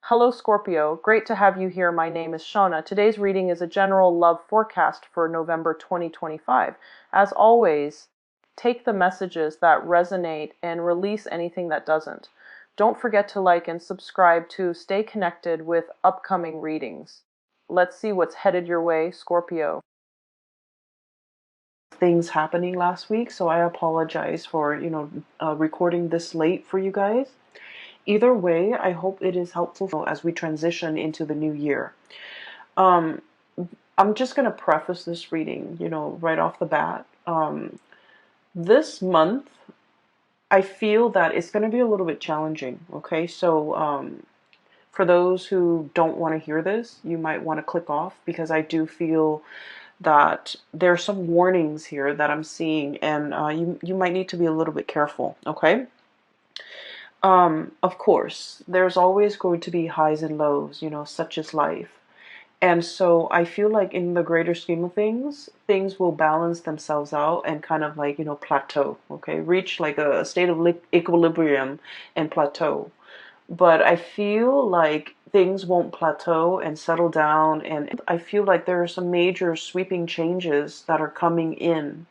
Hello Scorpio, great to have you here. My name is Shauna. Today's reading is a general love forecast for November 2025. As always, take the messages that resonate and release anything that doesn't. Don't forget to like and subscribe to stay connected with upcoming readings. Let's see what's headed your way, Scorpio. Things happening last week, so I apologize for, recording this late for you guys. Either way, I hope it is helpful as we transition into the new year. I'm just going to preface this reading, right off the bat. This month, I feel that it's going to be a little bit challenging, okay? So for those who don't want to hear this, you might want to click off because I do feel that there are some warnings here that I'm seeing, and you might need to be a little bit careful, okay? Of course, there's always going to be highs and lows, such is life. And so I feel like in the greater scheme of things, things will balance themselves out and kind of like, plateau, okay? Reach like a state of equilibrium and plateau. But I feel like things won't plateau and settle down. And I feel like there are some major sweeping changes that are coming in.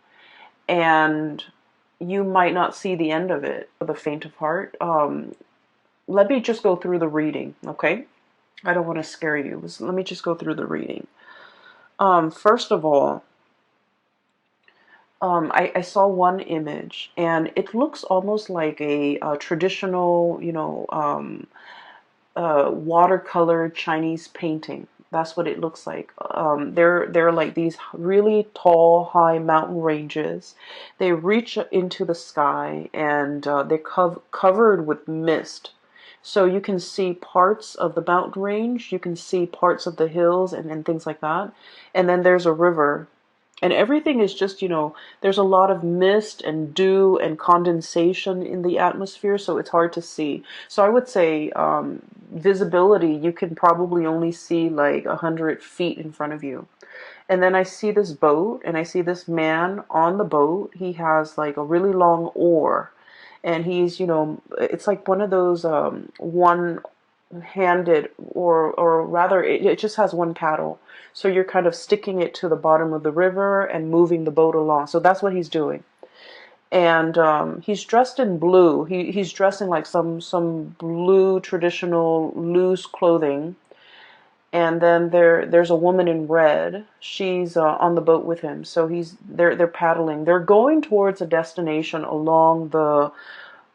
And you might not see the end of it for the faint of heart. Let me just go through the reading, okay? I don't want to scare you. Let me just go through the reading. First of all, I saw one image, and it looks almost like a traditional, watercolor Chinese painting. That's what it looks like. They're like these really tall, high mountain ranges. They reach into the sky, and they're covered with mist. So you can see parts of the mountain range, you can see parts of the hills and things like that. And then there's a river. And everything is just, there's a lot of mist and dew and condensation in the atmosphere, so it's hard to see. So I would say visibility, you can probably only see like 100 feet in front of you. And then I see this boat, and I see this man on the boat. He has like a really long oar. And he's, it's like one of those one-handed, or rather, it just has one paddle. So you're kind of sticking it to the bottom of the river and moving the boat along. So that's what he's doing. And he's dressed in blue. He's dressing like some blue traditional loose clothing. And then there's a woman in red. She's on the boat with him. So they're paddling. They're going towards a destination along the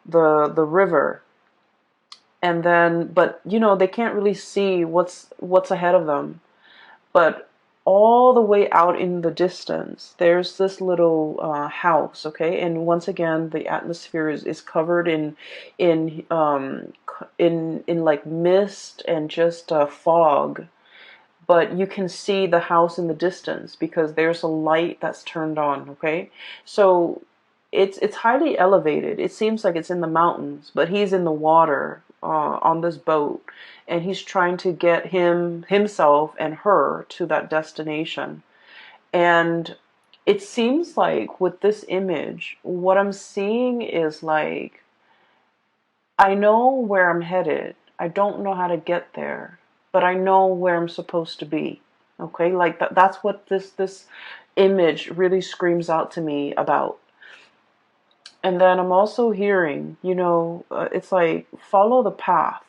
river. And then, but they can't really see what's ahead of them. But all the way out in the distance, there's this little house, okay? And once again, the atmosphere is covered in like mist and just fog. But you can see the house in the distance because there's a light that's turned on, okay? So it's highly elevated. It seems like it's in the mountains, but he's in the water on this boat, and he's trying to get himself and her to that destination. And it seems like with this image, what I'm seeing is like, I know where I'm headed. I don't know how to get there, but I know where I'm supposed to be. Okay, like that's what this image really screams out to me about. And then I'm also hearing, it's like follow the path.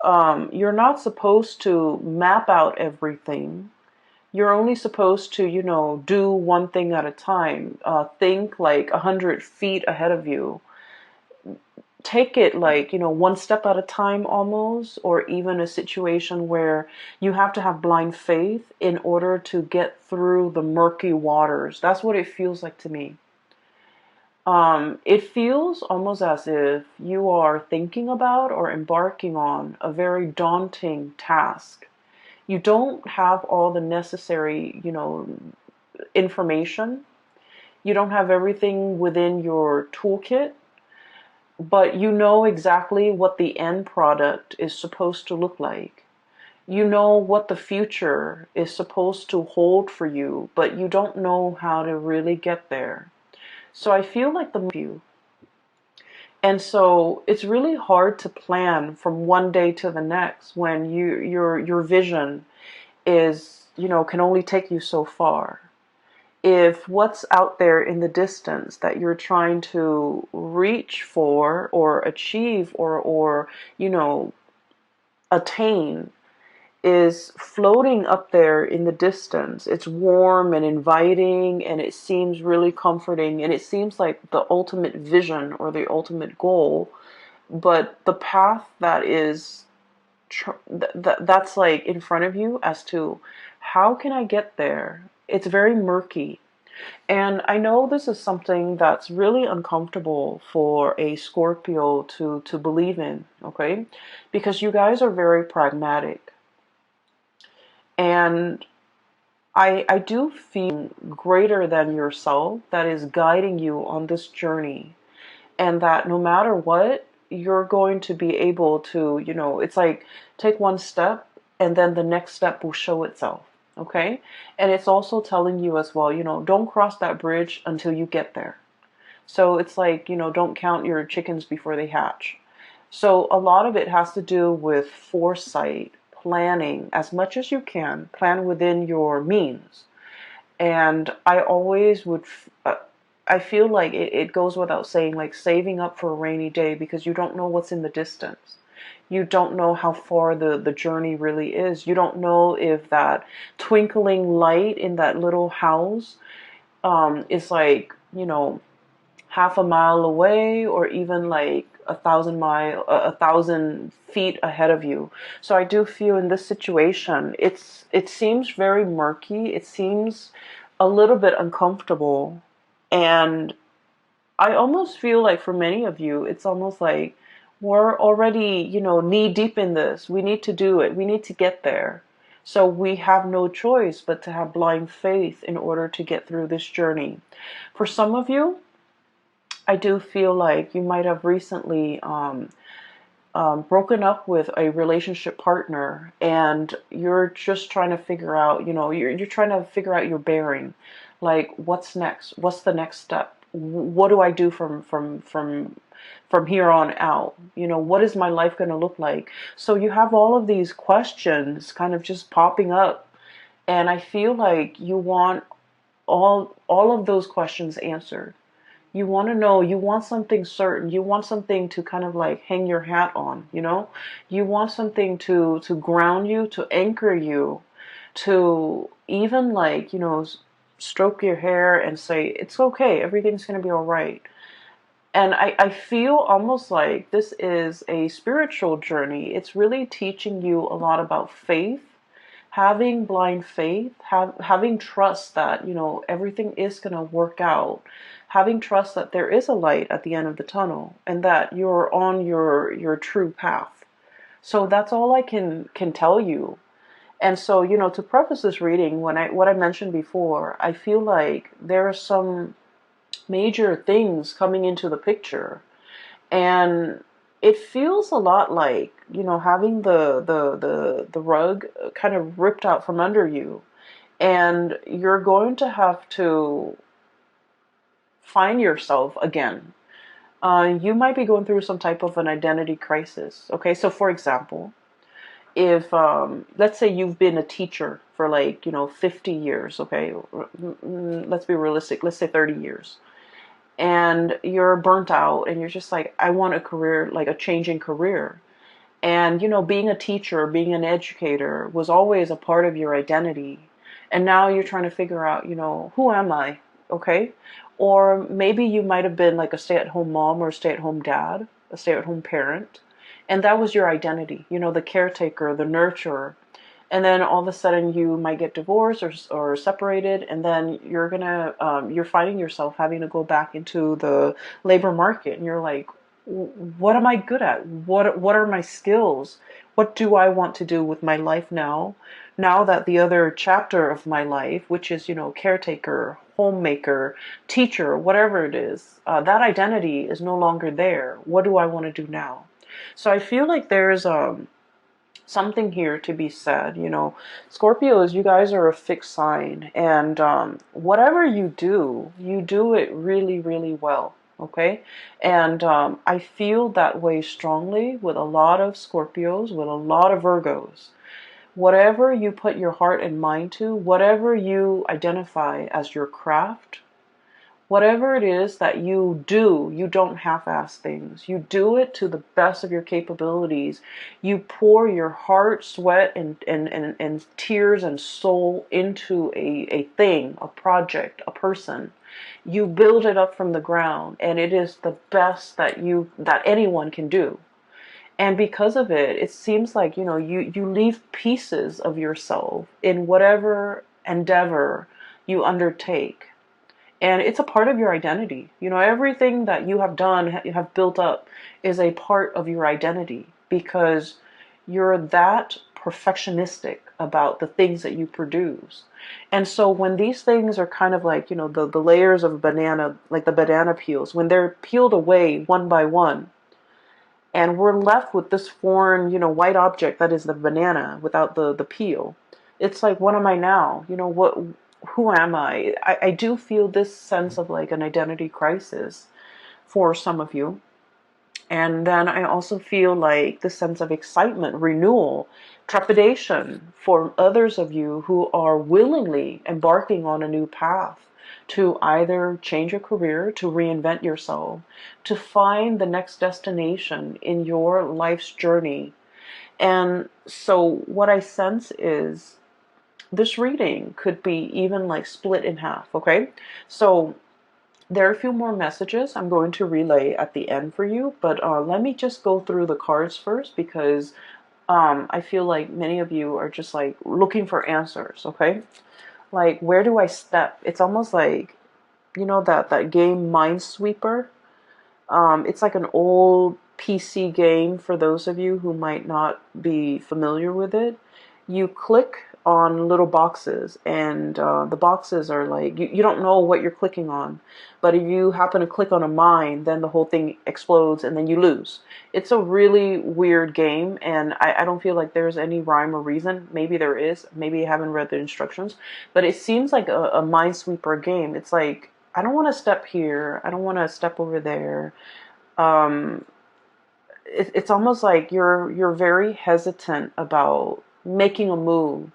You're not supposed to map out everything. You're only supposed to, do one thing at a time. Think like 100 feet ahead of you. Take it like, one step at a time almost, or even a situation where you have to have blind faith in order to get through the murky waters. That's what it feels like to me. It feels almost as if you are thinking about or embarking on a very daunting task. You don't have all the necessary, information. You don't have everything within your toolkit, but you know exactly what the end product is supposed to look like. You know what the future is supposed to hold for you, but you don't know how to really get there. So I feel like And so it's really hard to plan from one day to the next when your vision is, can only take you so far. If what's out there in the distance that you're trying to reach for or achieve or attain is floating up there in the distance, it's warm and inviting and it seems really comforting and it seems like the ultimate vision or the ultimate goal, but the path that is that's like in front of you as to how can I get there, it's very murky. And I know this is something that's really uncomfortable for a Scorpio to believe in, okay? Because you guys are very pragmatic. And I do feel greater than yourself that is guiding you on this journey. And that no matter what, you're going to be able to, it's like take one step and then the next step will show itself. Okay. And it's also telling you as well, don't cross that bridge until you get there. So it's like, don't count your chickens before they hatch. So a lot of it has to do with foresight, planning as much as you can, plan within your means. And I always would, I feel like it goes without saying, like saving up for a rainy day because you don't know what's in the distance. You don't know how far the journey really is. You don't know if that twinkling light in that little house is like, half a mile away or even like 1,000 feet ahead of you. So I do feel in this situation, it seems very murky. It seems a little bit uncomfortable. And I almost feel like for many of you, it's almost like we're already, knee deep in this. We need to do it. We need to get there. So we have no choice but to have blind faith in order to get through this journey. For some of you, I do feel like you might have recently broken up with a relationship partner and you're just trying to figure out, you're trying to figure out your bearing. Like, what's next? What's the next step? What do I do from here on out? What is my life going to look like? So you have all of these questions kind of just popping up. And I feel like you want all of those questions answered. You want to know, you want something certain, you want something to kind of like hang your hat on, you want something to ground you, to anchor you, to even like, stroke your hair and say, it's okay, everything's going to be all right. And I feel almost like this is a spiritual journey. It's really teaching you a lot about faith, having blind faith, having trust that, everything is going to work out, having trust that there is a light at the end of the tunnel and that you're on your true path. So that's all I can tell you. And so, to preface this reading, what I mentioned before, I feel like there are some major things coming into the picture. And it feels a lot like, having the rug kind of ripped out from under you. And you're going to have to find yourself again. You might be going through some type of an identity crisis. Okay, so for example, if let's say you've been a teacher for like 50 years, okay, let's be realistic, let's say 30 years, and you're burnt out and you're just like, I want a career, like a changing career. And being a teacher, being an educator was always a part of your identity. And now you're trying to figure out, who am I? Okay. Or maybe you might have been like a stay-at-home mom or a stay-at-home dad, a stay-at-home parent. And that was your identity, the caretaker, the nurturer. And then all of a sudden you might get divorced or separated, and then you're finding yourself having to go back into the labor market, and you're like, what am I good at? What are my skills? What do I want to do with my life now? Now that the other chapter of my life, which is caretaker, homemaker, teacher, whatever it is, that identity is no longer there. What do I want to do now? So I feel like there's something here to be said. Scorpios, you guys are a fixed sign, and whatever you do it really, really well. Okay. And I feel that way strongly with a lot of Scorpios, with a lot of Virgos. Whatever you put your heart and mind to, whatever you identify as your craft, whatever it is that you do, you don't half-ass things. You do it to the best of your capabilities. You pour your heart, sweat, and tears and soul into a thing, a project, a person. You build it up from the ground, and it is the best that anyone can do. And because of it, it seems like, you leave pieces of yourself in whatever endeavor you undertake. And it's a part of your identity. Everything that you have done, you have built up, is a part of your identity because you're that perfectionistic about the things that you produce. And so when these things are kind of like, the layers of a banana, like the banana peels, when they're peeled away one by one, and we're left with this foreign, white object that is the banana without the peel. It's like, what am I now? Who am I? I do feel this sense of like an identity crisis for some of you. And then I also feel like this sense of excitement, renewal, trepidation for others of you who are willingly embarking on a new path to either change your career, to reinvent yourself, to find the next destination in your life's journey. And so what I sense is this reading could be even like split in half, okay? So there are a few more messages I'm going to relay at the end for you, but let me just go through the cards first because I feel like many of you are just like looking for answers, okay? Like, where do I step? It's almost like, that game Minesweeper. It's like an old PC game for those of you who might not be familiar with it. You click on little boxes, and the boxes are like, you don't know what you're clicking on. But if you happen to click on a mine, then the whole thing explodes and then you lose. It's a really weird game, and I don't feel like there's any rhyme or reason. Maybe there is. Maybe you haven't read the instructions. But it seems like a Minesweeper game. It's like, I don't want to step here. I don't want to step over there. Um, it's almost like you're very hesitant about making a move.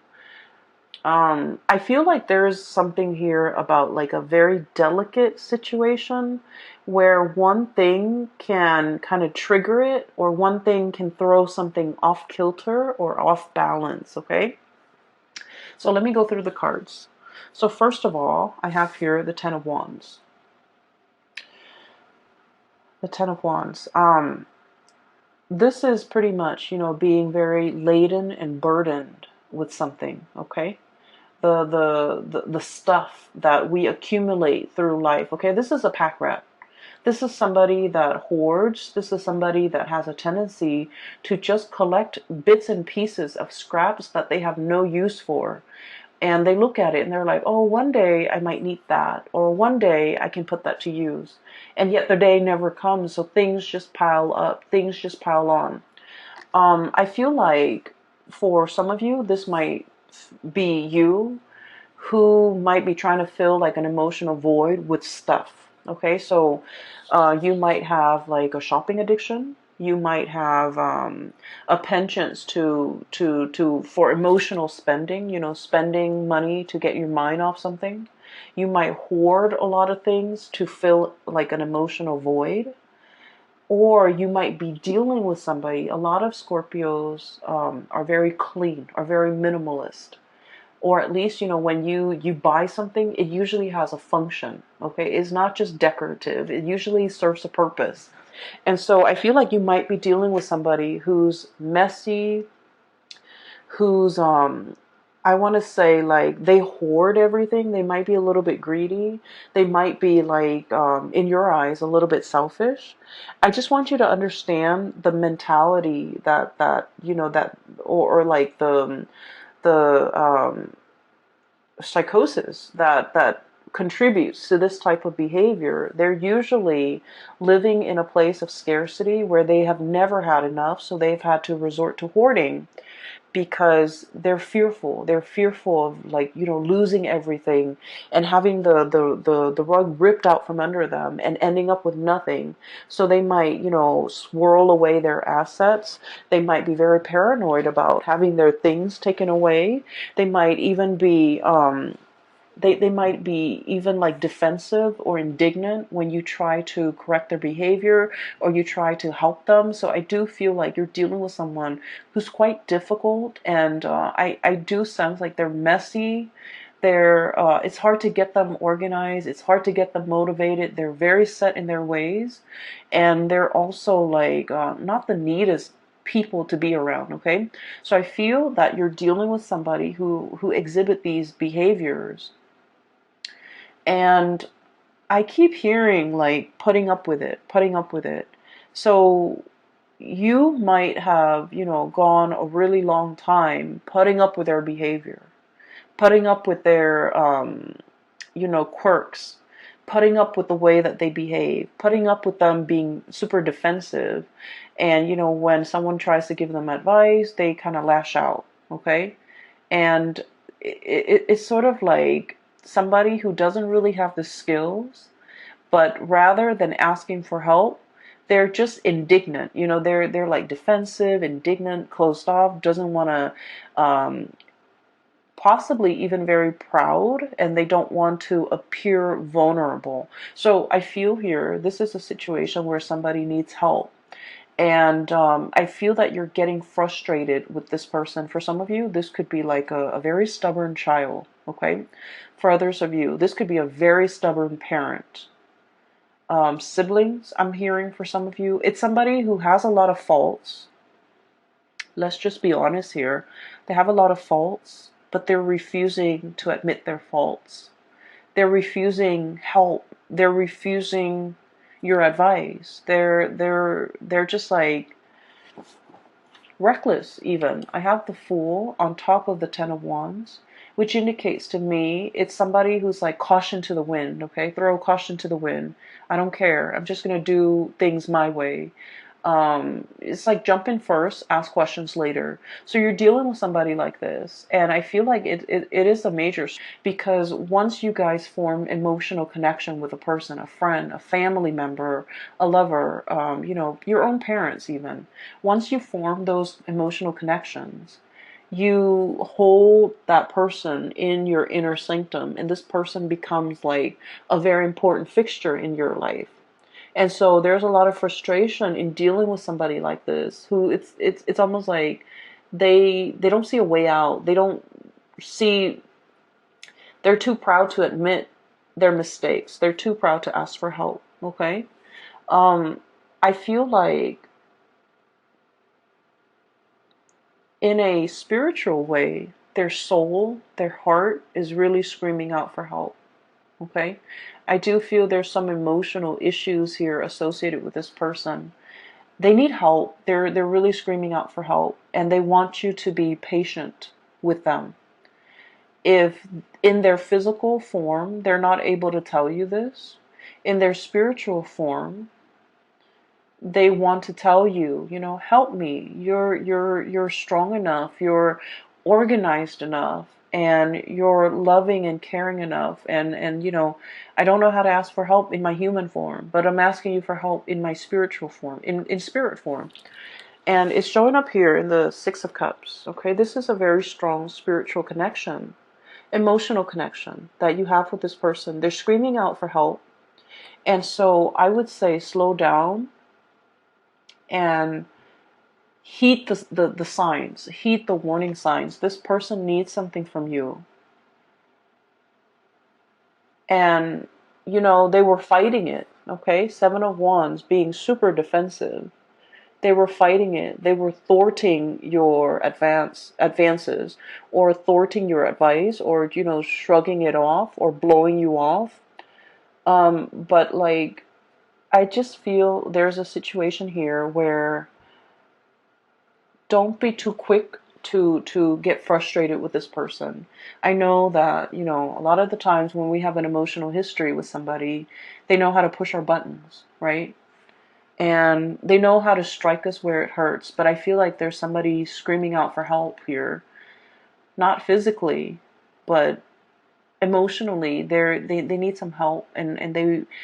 I feel like there's something here about like a very delicate situation where one thing can kind of trigger it, or one thing can throw something off kilter or off balance, okay? So let me go through the cards. So first of all, I have here the Ten of Wands. The Ten of Wands. This is pretty much, being very laden and burdened with something, okay? The stuff that we accumulate through life, okay? This is a pack rat. This is somebody that hoards. This is somebody that has a tendency to just collect bits and pieces of scraps that they have no use for. And they look at it and they're like, oh, one day I might need that, or one day I can put that to use. And yet the day never comes, so things just pile up, things just pile on. I feel like for some of you, this might be you who might be trying to fill like an emotional void with stuff. Okay, so you might have like a shopping addiction. You might have a penchant to for emotional spending. Spending money to get your mind off something. You might hoard a lot of things to fill like an emotional void. Or you might be dealing with somebody. A lot of Scorpios are very clean, are very minimalist. Or at least, when you buy something, it usually has a function, okay? It's not just decorative. It usually serves a purpose. And so I feel like you might be dealing with somebody who's messy, who's, I want to say, like, they hoard everything. They might be a little bit greedy. They might be, like, in your eyes, a little bit selfish. I just want you to understand the mentality or like the psychosis that contributes to this type of behavior, they're usually living in a place of scarcity where they have never had enough, so they've had to resort to hoarding because they're fearful. They're fearful of, like, losing everything and having the rug ripped out from under them and ending up with nothing. So they might, swirl away their assets. They might be very paranoid about having their things taken away. They might even be they might be even like defensive or indignant when you try to correct their behavior or you try to help them. So I do feel like you're dealing with someone who's quite difficult, and I do sense like they're messy. It's hard to get them organized. It's hard to get them motivated. They're very set in their ways, and they're also like not the neatest people to be around. Okay, so I feel that you're dealing with somebody who exhibit these behaviors, and I keep hearing like putting up with it, putting up with it. So you might have, gone a really long time putting up with their behavior, putting up with their, quirks, putting up with the way that they behave, putting up with them being super defensive. And, when someone tries to give them advice, they kind of lash out. Okay. And it's sort of like somebody who doesn't really have the skills, but rather than asking for help, they're just indignant. They're like defensive, indignant, closed off, doesn't want to, possibly even very proud, and they don't want to appear vulnerable. So I feel here this is a situation where somebody needs help. And I feel that you're getting frustrated with this person. For some of you, this could be like a very stubborn child, okay? For others of you, this could be a very stubborn parent. Siblings, I'm hearing for some of you. It's somebody who has a lot of faults. Let's just be honest here. They have a lot of faults, but they're refusing to admit their faults. They're refusing help. They're refusing your advice. They're just like reckless even. I have the Fool on top of the Ten of Wands, which indicates to me it's somebody who's like caution to the wind, okay? Throw caution to the wind. I don't care. I'm just going to do things my way. It's like jump in first, ask questions later. So you're dealing with somebody like this, and I feel like it is a major, because once you guys form emotional connection with a person, a friend, a family member, a lover, your own parents even, once you form those emotional connections, you hold that person in your inner sanctum, and this person becomes like a very important fixture in your life. And so there's a lot of frustration in dealing with somebody like this, who it's almost like they don't see a way out. They don't see, they're too proud to admit their mistakes. They're too proud to ask for help. Okay? I feel like in a spiritual way, their soul, their heart is really screaming out for help. Okay? I do feel there's some emotional issues here associated with this person. They need help. They're really screaming out for help, and they want you to be patient with them. If in their physical form they're not able to tell you this, in their spiritual form they want to tell you, help me. You're strong enough. You're organized enough, and you're loving and caring enough. And I don't know how to ask for help in my human form, but I'm asking you for help in my spiritual form, in spirit form. And it's showing up here in the Six of Cups. Okay, this is a very strong spiritual connection, emotional connection that you have with this person. They're screaming out for help. And so I would say slow down and heed the signs, heed the warning signs. This person needs something from you. And, they were fighting it, okay? Seven of Wands, being super defensive. They were fighting it. They were thwarting your advances, or thwarting your advice, or, shrugging it off or blowing you off. But like, I just feel there's a situation here where don't be too quick to get frustrated with this person. I know that, you know, a lot of the times when we have an emotional history with somebody, they know how to push our buttons, right? And they know how to strike us where it hurts. But I feel like there's somebody screaming out for help here, not physically, but emotionally. They need some help, and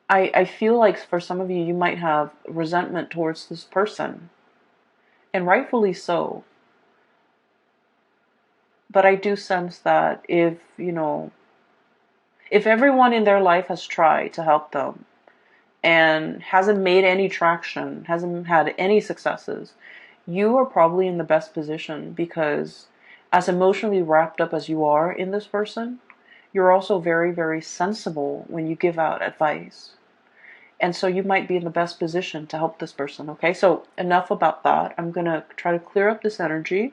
I feel like for some of you, you might have resentment towards this person, and rightfully so. But I do sense that if, you know, if everyone in their life has tried to help them and hasn't made any traction, hasn't had any successes, you are probably in the best position, because as emotionally wrapped up as you are in this person, you're also very, very sensible when you give out advice. And so you might be in the best position to help this person, okay? So enough about that. I'm going to try to clear up this energy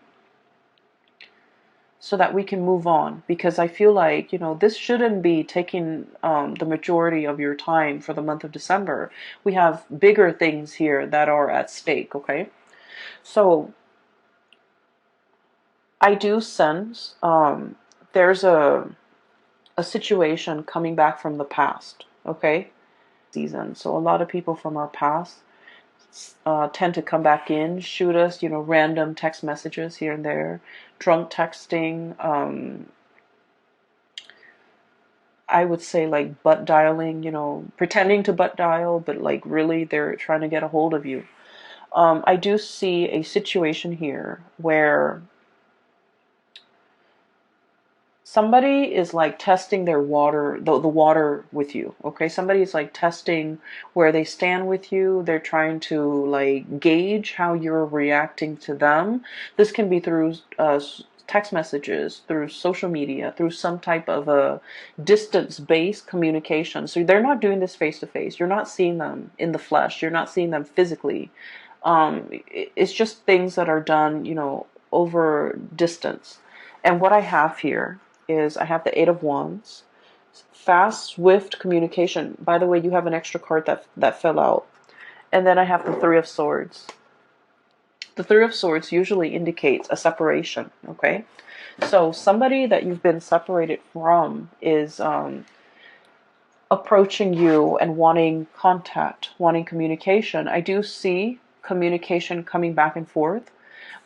so that we can move on, because I feel like, you know, this shouldn't be taking the majority of your time for the month of December. We have bigger things here that are at stake, okay? So I do sense there's a situation coming back from the past, okay? Season. So a lot of people from our past tend to come back in, shoot us, you know, random text messages here and there, drunk texting, I would say like butt dialing, you know, pretending to butt dial, but like really they're trying to get a hold of you. I do see a situation here where somebody is like testing their water, the water with you, okay? Somebody is like testing where they stand with you. They're trying to like gauge how you're reacting to them. This can be through text messages, through social media, through some type of a distance-based communication. So they're not doing this face to face. You're not seeing them in the flesh. You're not seeing them physically. It's just things that are done, you know, over distance. And what I have here is I have the Eight of Wands, fast, swift communication. By the way, you have an extra card that fell out. And then I have the Three of Swords. The Three of Swords usually indicates a separation, okay? So somebody that you've been separated from is approaching you and wanting contact, wanting communication. I do see communication coming back and forth,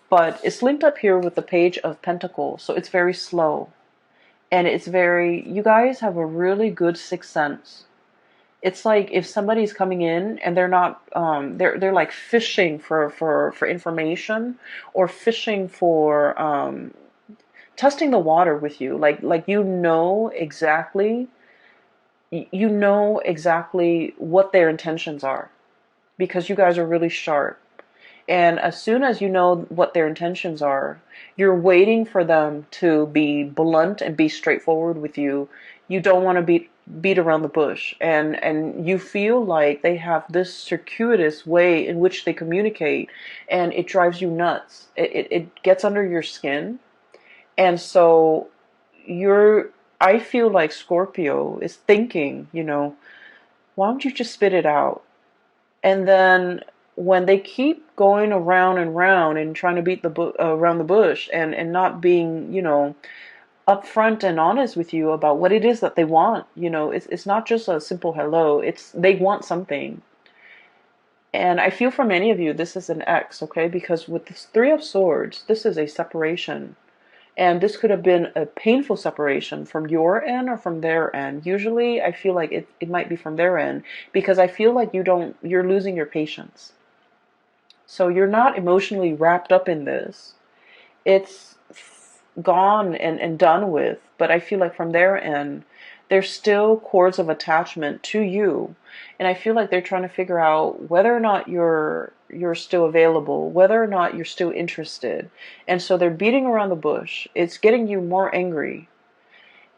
but it's linked up here with the Page of Pentacles, so it's very slow. And it's very, you guys have a really good sixth sense. It's like if somebody's coming in and they're not, they're like fishing for information, or fishing for testing the water with you. Like you know exactly what their intentions are, because you guys are really sharp. And as soon as you know what their intentions are, you're waiting for them to be blunt and be straightforward with you. You don't want to beat around the bush. And you feel like they have this circuitous way in which they communicate, and it drives you nuts. It gets under your skin. And so I feel like Scorpio is thinking, you know, why don't you just spit it out? And then when they keep going around and round and trying to beat around the bush, and not being, you know, upfront and honest with you about what it is that they want, you know, it's not just a simple hello. It's they want something. And I feel for many of you, this is an X, okay? Because with this Three of Swords, this is a separation. And this could have been a painful separation from your end or from their end. Usually, I feel like it might be from their end, because I feel like you're losing your patience. So you're not emotionally wrapped up in this. It's gone and done with. But I feel like from their end, there's still cords of attachment to you. And I feel like they're trying to figure out whether or not you're still available, whether or not you're still interested. And so they're beating around the bush. It's getting you more angry.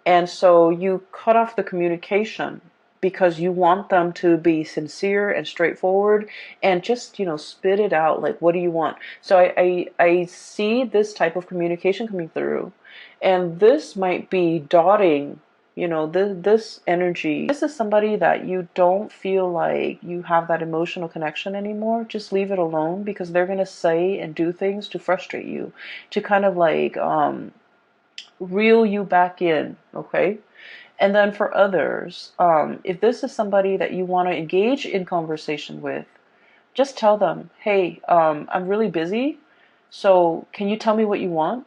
And so you cut off the communication, because you want them to be sincere and straightforward, and just, you know, spit it out. Like, what do you want? So I see this type of communication coming through, and this might be dotting You know, this energy, this is somebody that you don't feel like you have that emotional connection anymore. Just leave it alone, because they're going to say and do things to frustrate you, to kind of like reel you back in, okay? And then for others, if this is somebody that you want to engage in conversation with, just tell them, hey, I'm really busy, so can you tell me what you want?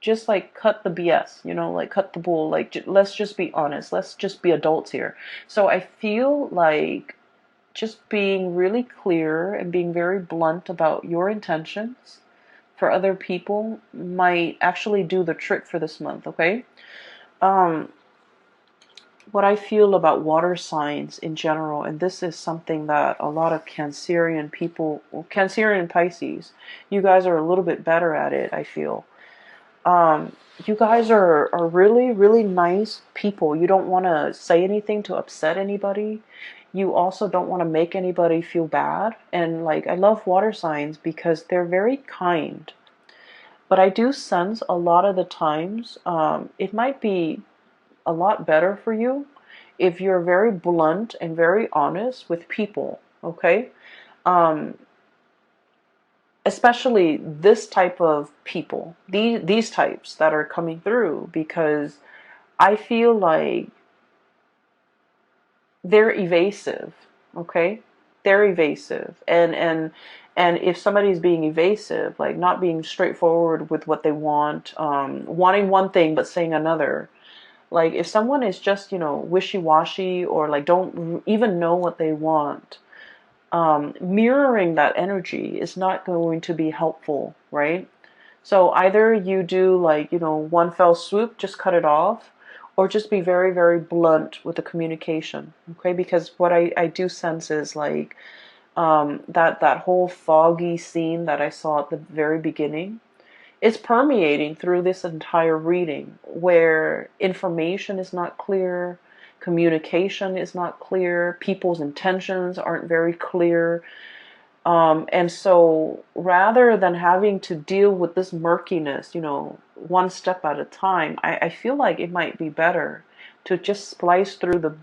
Just like cut the BS, you know, like cut the bull. Like, let's just be honest. Let's just be adults here. So I feel like just being really clear and being very blunt about your intentions for other people might actually do the trick for this month, okay? Um, what I feel about water signs in general, and this is something that a lot of Cancerian people, Cancerian Pisces, you guys are a little bit better at it, I feel. Um, you guys are really, really nice people. You don't want to say anything to upset anybody. You also don't want to make anybody feel bad. And like, I love water signs because they're very kind. But I do sense a lot of the times, it might be a lot better for you if you're very blunt and very honest with people, okay? Um, Especially this type of people, these types that are coming through, because I feel like they're evasive, okay? They're evasive. And if somebody's being evasive, like not being straightforward with what they want, wanting one thing but saying another, like if someone is just, you know, wishy-washy, or like don't even know what they want, mirroring that energy is not going to be helpful, right? So either you do like, you know, one fell swoop, just cut it off, or just be very, very blunt with the communication, okay? Because what I do sense is like that whole foggy scene that I saw at the very beginning, it's permeating through this entire reading, where information is not clear, communication is not clear, people's intentions aren't very clear. And so rather than having to deal with this murkiness, you know, one step at a time, I feel like it might be better to just splice through the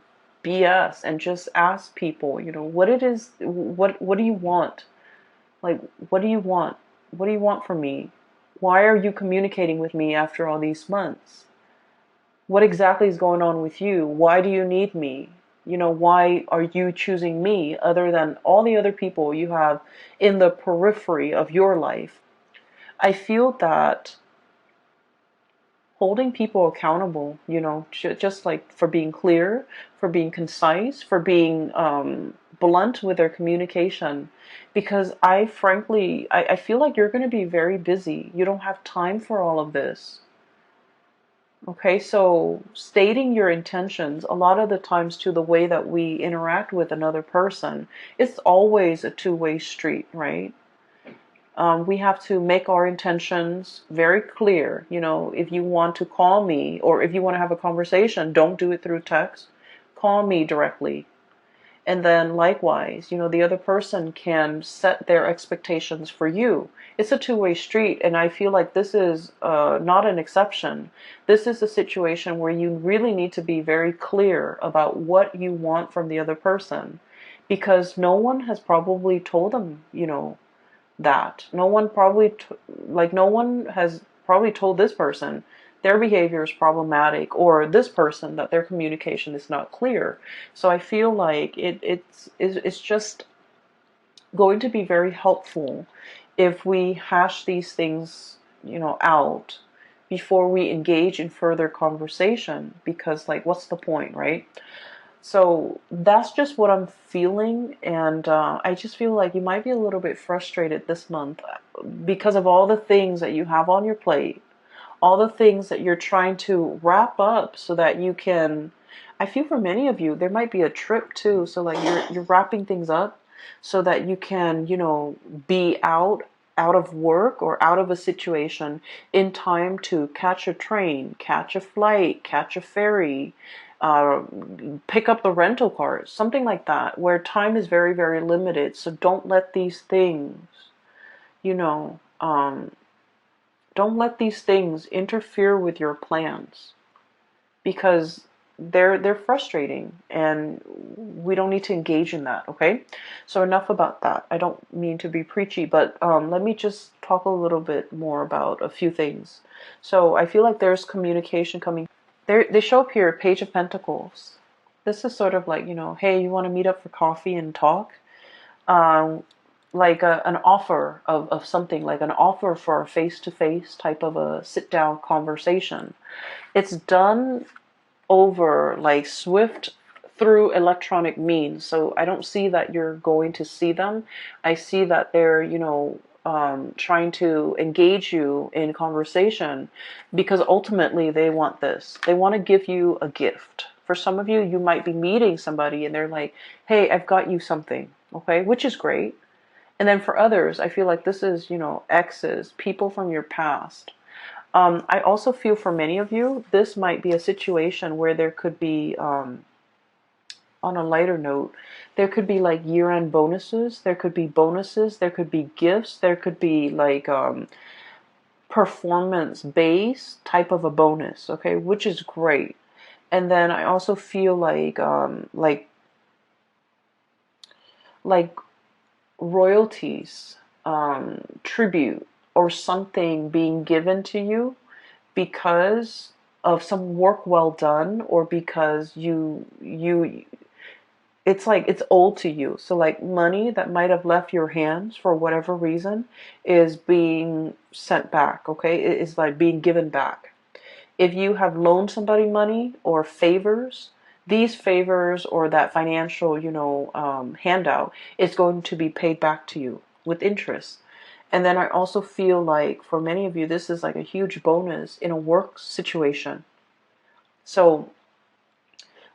BS and just ask people, you know, what it is, what do you want? Like, what do you want? What do you want from me? Why are you communicating with me after all these months? What exactly is going on with you? Why do you need me? You know, why are you choosing me other than all the other people you have in the periphery of your life? I feel that holding people accountable, you know, just like for being clear, for being concise, for being blunt with their communication. Because I frankly, I feel like you're going to be very busy. You don't have time for all of this. Okay, so stating your intentions, a lot of the times to the way that we interact with another person, it's always a two-way street, right? We have to make our intentions very clear. You know, if you want to call me or if you want to have a conversation, don't do it through text. Call me directly. And then likewise, you know, the other person can set their expectations for you. It's a two-way street, and I feel like this is not an exception. This is a situation where you really need to be very clear about what you want from the other person, because no one has probably told them, you know, that. No one probably, like, no one has probably told this person their behavior is problematic, or this person that their communication is not clear. So I feel like it's just going to be very helpful if we hash these things, you know, out before we engage in further conversation, because like, what's the point, right? So that's just what I'm feeling, and I just feel like you might be a little bit frustrated this month because of all the things that you have on your plate, all the things that you're trying to wrap up so that you can. I feel for many of you there might be a trip too, so like you're wrapping things up so that you can, you know, be out of work or out of a situation in time to catch a train, catch a flight, catch a ferry, uh, pick up the rental cars, something like that, where time is very, very limited. So don't let these things, you know, don't let these things interfere with your plans, because they're frustrating, and we don't need to engage in that. Okay, so enough about that. I don't mean to be preachy, but let me just talk a little bit more about a few things. So I feel like there's communication coming. They show up here, Page of Pentacles. This is sort of like, hey, you want to meet up for coffee and talk? Um, like an offer of something, like an offer for a face-to-face type of a sit-down conversation. It's done over like swift through electronic means. So I don't see that you're going to see them. I see that they're, trying to engage you in conversation, because ultimately they want this. They want to give you a gift. For some of you, you might be meeting somebody and they're like, hey, I've got you something. Okay, which is great. And then for others, I feel like this is, exes, people from your past. I also feel for many of you, this might be a situation where there could be, on a lighter note, there could be like year-end bonuses, there could be bonuses, there could be gifts, there could be like performance-based type of a bonus, okay, which is great. And then I also feel like royalties, tribute, or something being given to you because of some work well done, or because you it's like it's owed to you. So like money that might have left your hands for whatever reason is being sent back, okay? It is like being given back. If you have loaned somebody money or favors, these favors or that financial, handout is going to be paid back to you with interest. And then I also feel like for many of you, this is like a huge bonus in a work situation. So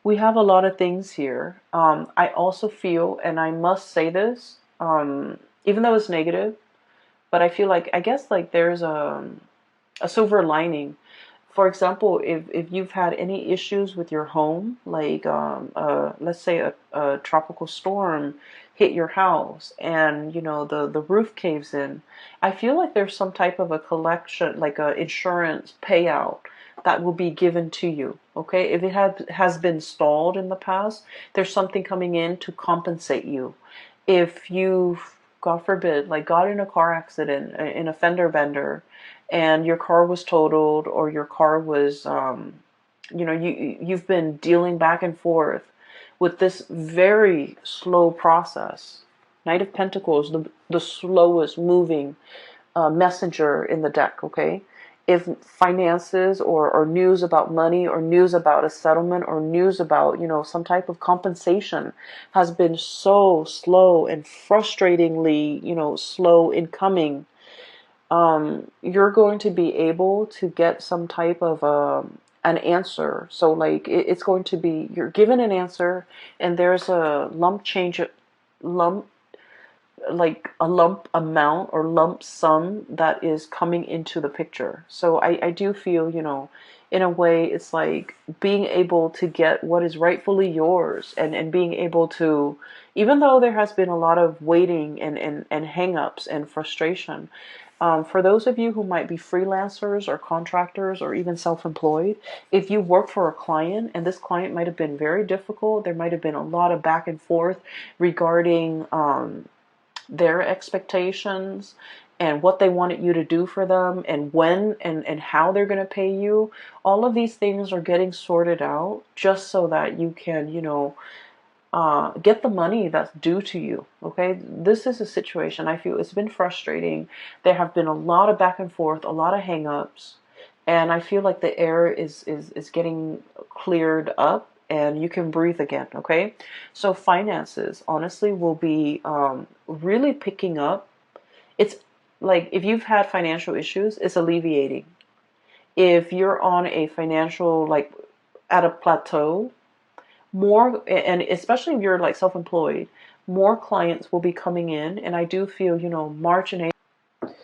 we have a lot of things here. I also feel, and I must say this, even though it's negative, but I feel like, I guess like there's a silver lining. For example, if you've had any issues with your home, like let's say a tropical storm hit your house and the roof caves in, I feel like there's some type of a collection, like a insurance payout that will be given to you. Okay, if it has been stalled in the past, there's something coming in to compensate you. If you've, God forbid, like got in a car accident, in a fender bender, and your car was totaled, or your car was, you've been dealing back and forth with this very slow process. Knight of Pentacles, the slowest moving messenger in the deck, okay? If finances or news about money, or news about a settlement, or news about, some type of compensation has been so slow and frustratingly, slow in coming, you're going to be able to get some type of an answer. So like it's going to be, you're given an answer, and there's a lump like a lump amount or lump sum that is coming into the picture. So I do feel, in a way, it's like being able to get what is rightfully yours, and being able to, even though there has been a lot of waiting and hang-ups and frustration, for those of you who might be freelancers or contractors or even self-employed, if you work for a client and this client might have been very difficult, there might have been a lot of back and forth regarding their expectations and what they wanted you to do for them, and when and how they're going to pay you. All of these things are getting sorted out just so that you can, get the money that's due to you. Okay, this is a situation I feel it's been frustrating. There have been a lot of back and forth, a lot of hang-ups, and I feel like the air is getting cleared up, and you can breathe again. Okay, so finances honestly will be really picking up. It's like if you've had financial issues, it's alleviating. If you're on a financial, like at a plateau, more, and especially if you're like self-employed, more clients will be coming in. And I do feel, March and April,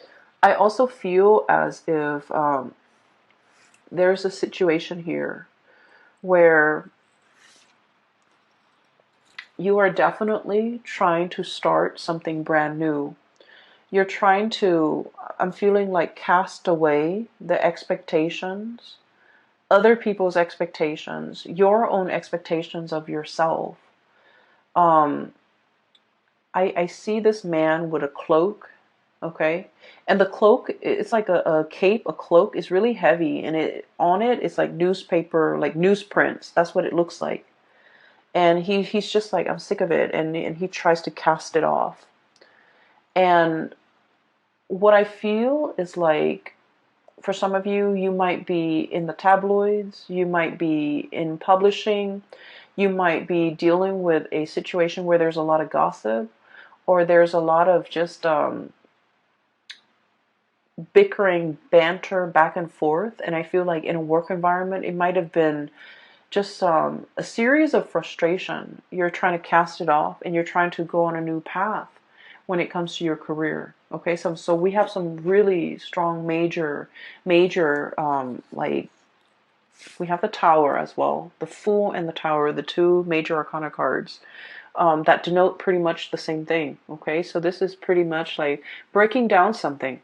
I also feel as if there's a situation here where you are definitely trying to start something brand new. You're trying to, I'm feeling like, cast away the expectations other people's expectations, your own expectations of yourself. Um, I see this man with a cloak, okay? And the cloak, it's like a cape, a cloak is really heavy, and on it it's like newspaper, like newsprints. That's what it looks like. And he's just like, I'm sick of it, and he tries to cast it off. And what I feel is like, for some of you, you might be in the tabloids, you might be in publishing, you might be dealing with a situation where there's a lot of gossip, or there's a lot of just bickering, banter back and forth. And I feel like in a work environment, it might have been just a series of frustration. You're trying to cast it off, and you're trying to go on a new path when it comes to your career. Okay, so we have some really strong major like, we have the Tower as well, the Fool and the Tower, the two major arcana cards that denote pretty much the same thing. Okay, so this is pretty much like breaking down something,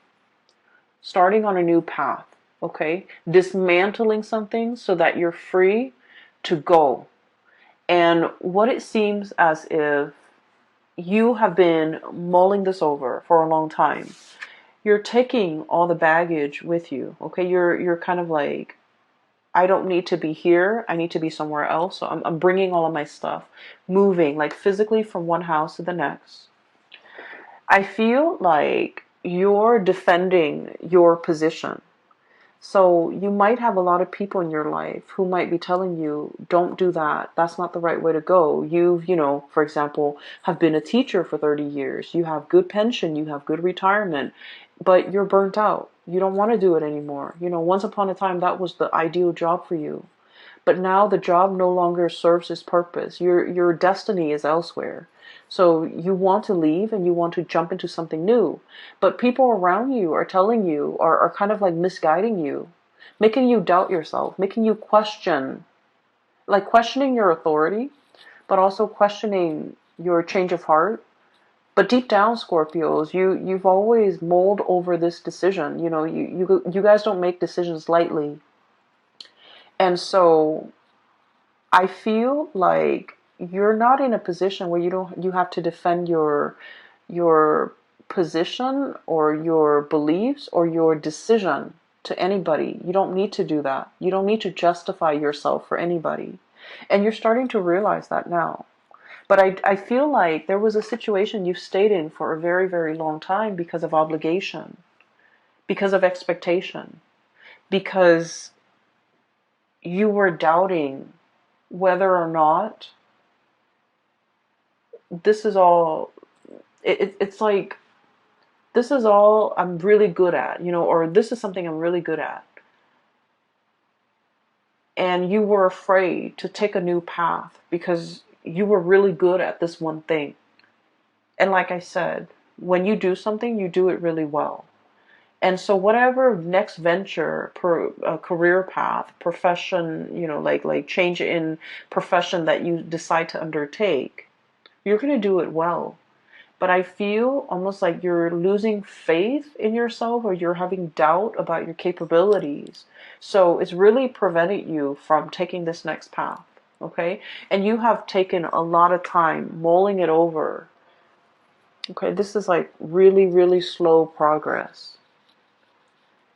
starting on a new path. Okay, dismantling something so that you're free to go. And what it seems as if you have been mulling this over for a long time. You're taking all the baggage with you. Okay, you're kind of like, I don't need to be here. I need to be somewhere else. So I'm bringing all of my stuff, moving like physically from one house to the next. I feel like you're defending your position. So you might have a lot of people in your life who might be telling you, don't do that. That's not the right way to go. For example, have been a teacher for 30 years. You have good pension. You have good retirement, but you're burnt out. You don't want to do it anymore. Once upon a time, that was the ideal job for you. But now the job no longer serves its purpose. Your destiny is elsewhere. So you want to leave and you want to jump into something new. But people around you are telling you, are kind of like misguiding you, making you doubt yourself, making you question, like questioning your authority, but also questioning your change of heart. But deep down, Scorpios, you've always mulled over this decision. You guys don't make decisions lightly. And so I feel like you're not in a position where you have to defend your position or your beliefs or your decision to anybody. You don't need to do that. You don't need to justify yourself for anybody. And you're starting to realize that now. But I feel like there was a situation you stayed in for a very, very long time because of obligation, because of expectation, because you were doubting whether or not this is all, it's like, this is all I'm really good at, or this is something I'm really good at. And you were afraid to take a new path because you were really good at this one thing. And like I said, when you do something, you do it really well. And so whatever next venture, career path, profession, like change in profession that you decide to undertake, you're going to do it well. But I feel almost like you're losing faith in yourself, or you're having doubt about your capabilities. So it's really prevented you from taking this next path. Okay? And you have taken a lot of time mulling it over. Okay? This is like really, really slow progress.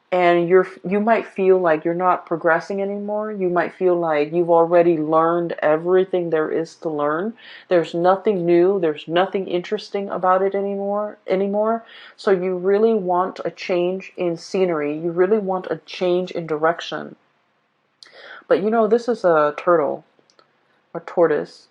And you might feel like you're not progressing anymore. You might feel like you've already learned everything there is to learn. There's nothing new, there's nothing interesting about it anymore. So you really want a change in scenery. You really want a change in direction. But this is a turtle, a tortoise.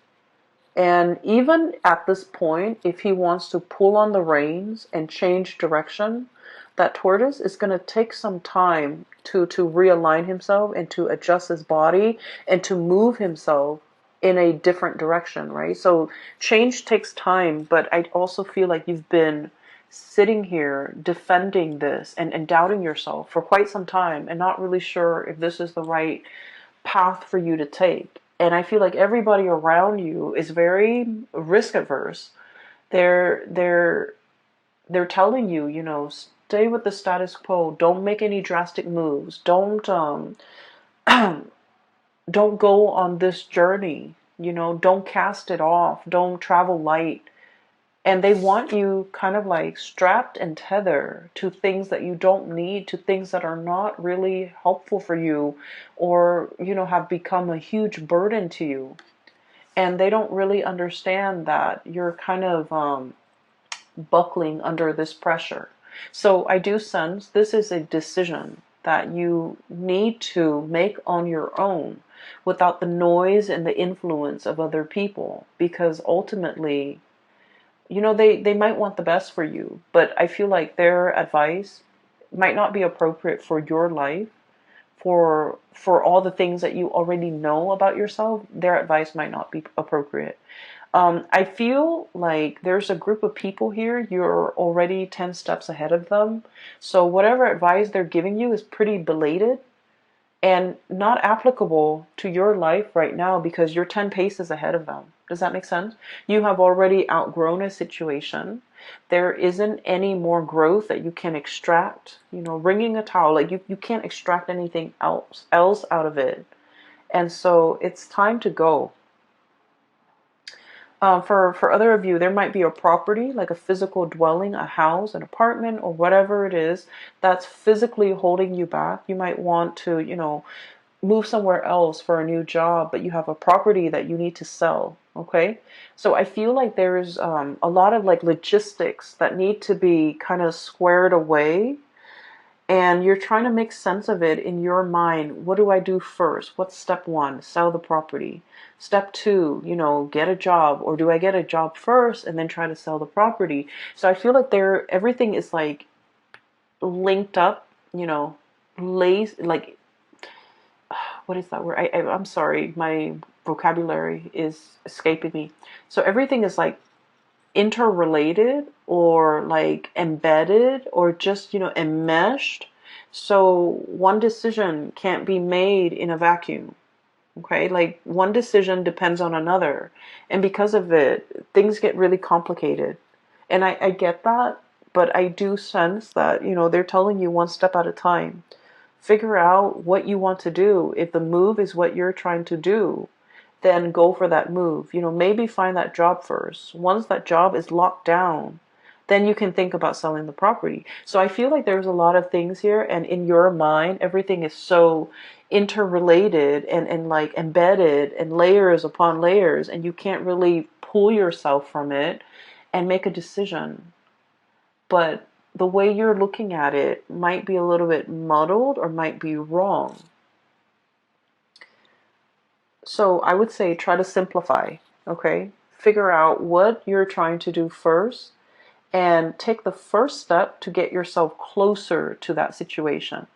And even at this point, if he wants to pull on the reins and change direction, that tortoise is going to take some time to realign himself and to adjust his body and to move himself in a different direction, right? So change takes time, but I also feel like you've been sitting here defending this and doubting yourself for quite some time and not really sure if this is the right path for you to take. And I feel like everybody around you is very risk averse. They're telling you, stay with the status quo. Don't make any drastic moves. Don't don't go on this journey, don't cast it off, don't travel light. And they want you kind of like strapped and tethered to things that you don't need, to things that are not really helpful for you, or, have become a huge burden to you. And they don't really understand that you're kind of buckling under this pressure. So I do sense this is a decision that you need to make on your own without the noise and the influence of other people, because ultimately, they might want the best for you, but I feel like their advice might not be appropriate for your life, for all the things that you already know about yourself. Their advice might not be appropriate. I feel like there's a group of people here, you're already 10 steps ahead of them. So whatever advice they're giving you is pretty belated and not applicable to your life right now, because you're 10 paces ahead of them. Does that make sense? You have already outgrown a situation. There isn't any more growth that you can extract. Wringing a towel, like you can't extract anything else out of it. And so it's time to go. For other of you, there might be a property, like a physical dwelling, a house, an apartment, or whatever it is that's physically holding you back. You might want to, move somewhere else for a new job, but you have a property that you need to sell. Okay. So I feel like there's a lot of like logistics that need to be kind of squared away. And you're trying to make sense of it in your mind. What do I do first? What's step one? Sell the property. Step two, get a job. Or do I get a job first and then try to sell the property? So I feel like everything is like linked up, like, what is that word? I'm sorry, my vocabulary is escaping me. So everything is like interrelated, or like embedded, or just enmeshed. So one decision can't be made in a vacuum. Okay, like one decision depends on another, and because of it, things get really complicated. And I get that, but I do sense that they're telling you one step at a time. Figure out what you want to do. If the move is what you're trying to do, then go for that move. Maybe find that job first. Once that job is locked down, then you can think about selling the property. So I feel like there's a lot of things here, and in your mind, everything is so interrelated and like embedded and layers upon layers, and you can't really pull yourself from it and make a decision. But the way you're looking at it might be a little bit muddled or might be wrong. So I would say try to simplify, okay? Figure out what you're trying to do first and take the first step to get yourself closer to that situation.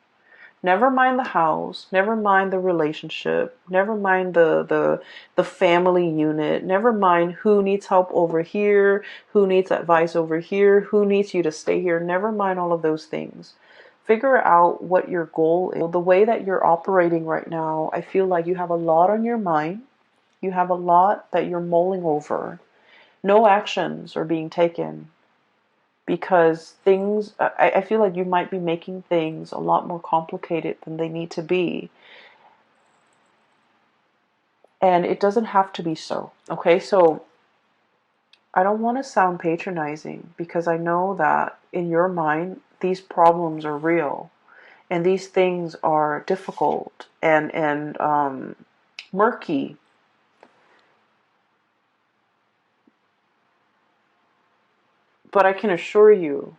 Never mind the house, never mind the relationship, never mind the family unit, never mind who needs help over here, who needs advice over here, who needs you to stay here. Never mind all of those things. Figure out what your goal is. The way that you're operating right now, I feel like you have a lot on your mind. You have a lot that you're mulling over. No actions are being taken because I feel like you might be making things a lot more complicated than they need to be. And it doesn't have to be so. Okay, so I don't want to sound patronizing, because I know that in your mind, these problems are real. And these things are difficult and murky. But I can assure you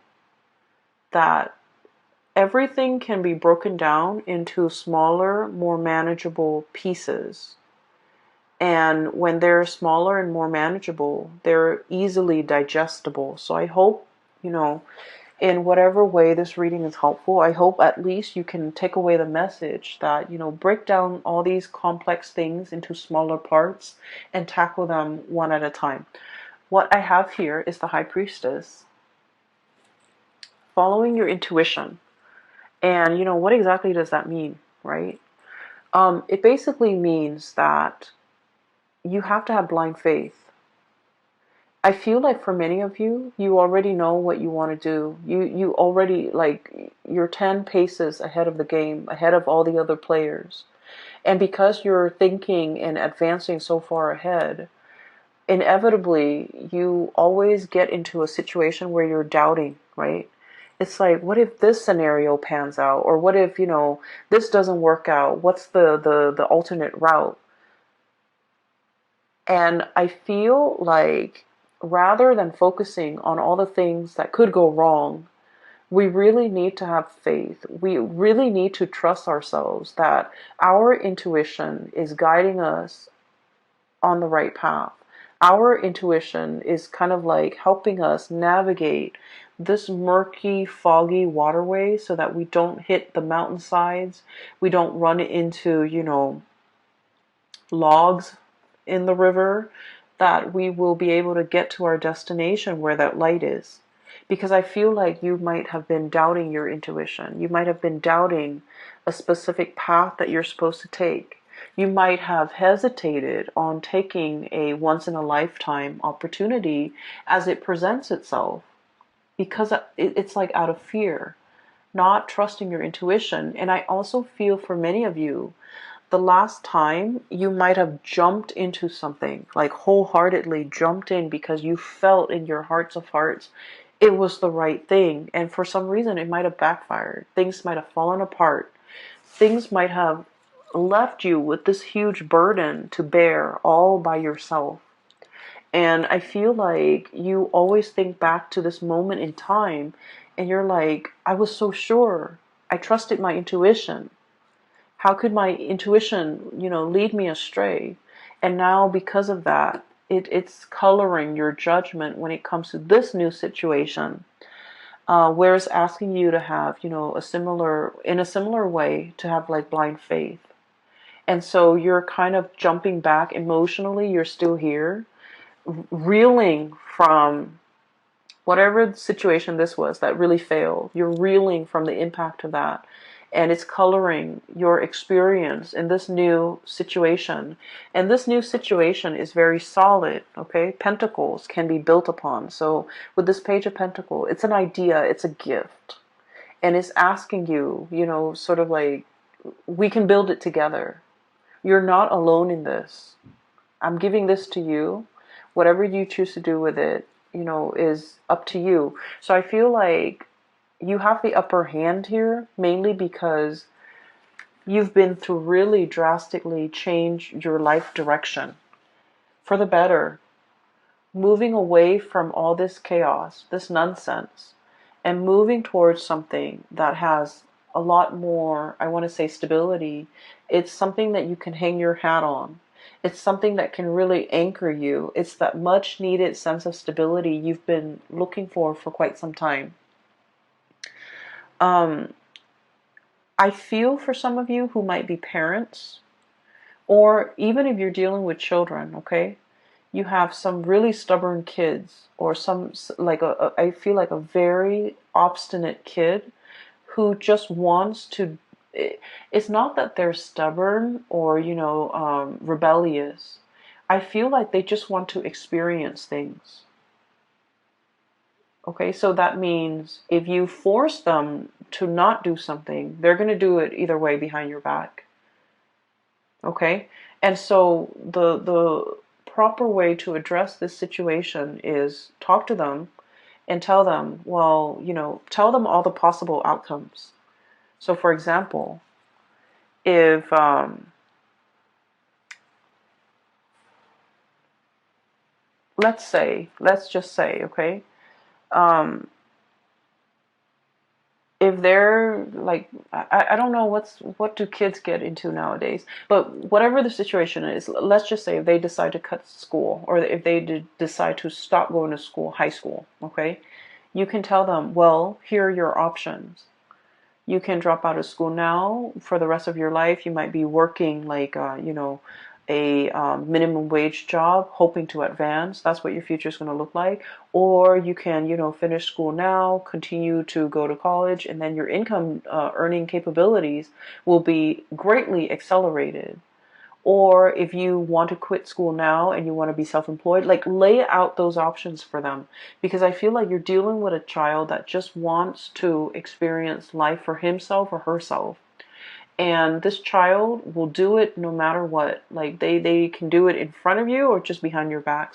that everything can be broken down into smaller, more manageable pieces. And when they're smaller and more manageable, they're easily digestible. So I hope, in whatever way this reading is helpful, I hope at least you can take away the message that, break down all these complex things into smaller parts and tackle them one at a time. What I have here is the High Priestess. Following your intuition. And, what exactly does that mean, right? It basically means that you have to have blind faith. I feel like for many of you, you already know what you want to do. You already, like, you're 10 paces ahead of the game, ahead of all the other players. And because you're thinking and advancing so far ahead, inevitably you always get into a situation where you're doubting, right? It's like, what if this scenario pans out? Or what if, this doesn't work out? What's the alternate route? And I feel like rather than focusing on all the things that could go wrong, we really need to have faith. We really need to trust ourselves that our intuition is guiding us on the right path. Our intuition is kind of like helping us navigate this murky, foggy waterway so that we don't hit the mountainsides. We don't run into, logs in the river, that we will be able to get to our destination where that light is. Because I feel like you might have been doubting your intuition. You might have been doubting a specific path that you're supposed to take. You might have hesitated on taking a once in a lifetime opportunity as it presents itself, because it's like out of fear, not trusting your intuition. And I also feel for many of you, the last time you might have jumped into something, like wholeheartedly jumped in because you felt in your hearts of hearts it was the right thing. And for some reason, it might have backfired. Things might have fallen apart. Things might have left you with this huge burden to bear all by yourself. And I feel like you always think back to this moment in time and you're like, I was so sure. I trusted my intuition. How could my intuition, lead me astray? And now because of that, it's coloring your judgment when it comes to this new situation. Where it's asking you to have, in a similar way, to have like blind faith. And so you're kind of jumping back emotionally. You're still here, reeling from whatever the situation this was that really failed. You're reeling from the impact of that. And it's coloring your experience in this new situation. And this new situation is very solid, okay? Pentacles can be built upon. So with this Page of Pentacles, it's an idea, it's a gift. And it's asking you, sort of like, we can build it together. You're not alone in this. I'm giving this to you. Whatever you choose to do with it, is up to you. So I feel like you have the upper hand here, mainly because you've been to really drastically change your life direction for the better, moving away from all this chaos, this nonsense, and moving towards something that has a lot more, I want to say, stability. It's something that you can hang your hat on. It's something that can really anchor you. It's that much needed sense of stability you've been looking for quite some time. I feel for some of you who might be parents, or even if you're dealing with children, okay? You have some really stubborn kids, or I feel like a very obstinate kid who just wants to, it's not that they're stubborn or, rebellious. I feel like they just want to experience things. Okay, so that means if you force them to not do something, they're going to do it either way behind your back. Okay, and so the proper way to address this situation is talk to them and tell them, well, tell them all the possible outcomes. So for example, if let's just say, okay, if they're like, I don't know what do kids get into nowadays, but whatever the situation is, let's just say if they decide to cut school, or if they decide to stop going to school, high school, okay, you can tell them, well, here are your options. You can drop out of school now for the rest of your life. You might be working like, a minimum wage job, hoping to advance. That's what your future is going to look like. Or you can, finish school now, continue to go to college, and then your income earning capabilities will be greatly accelerated. Or if you want to quit school now and you want to be self-employed, like lay out those options for them. Because I feel like you're dealing with a child that just wants to experience life for himself or herself. And this child will do it no matter what. Like they can do it in front of you or just behind your back.